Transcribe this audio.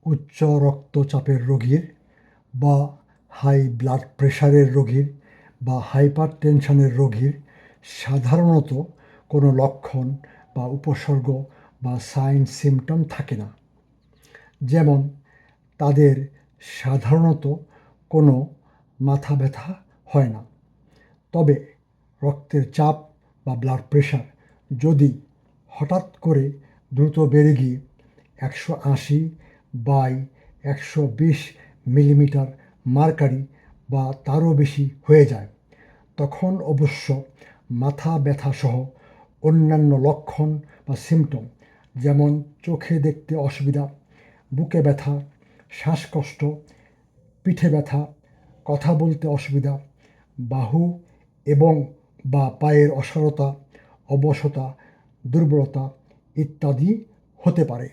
উচ্চ রক্তচাপের রোগীর বা হাই ব্লাড প্রেশারের রোগীর বা হাইপার টেনশনের রোগীর সাধারণত কোনো লক্ষণ বা উপসর্গ বা সাইন সিমটম থাকে না। যেমন তাদের সাধারণত কোনো মাথা ব্যথা হয় না। তবে রক্তের চাপ বা ব্লাড প্রেশার যদি হঠাৎ করে দ্রুত বেড়ে গিয়ে 180/120 মিলিমিটার মার্কারি বা তারও বেশি হয়ে যায়, তখন অবশ্য মাথা ব্যথাসহ অন্যান্য লক্ষণ বা সিমটম, যেমন চোখে দেখতে অসুবিধা, বুকে ব্যথা, শ্বাসকষ্ট, পিঠে ব্যথা, কথা বলতে অসুবিধা, বাহু এবং বা পায়ের অসাড়তা, অবশতা, দুর্বলতা ইত্যাদি হতে পারে।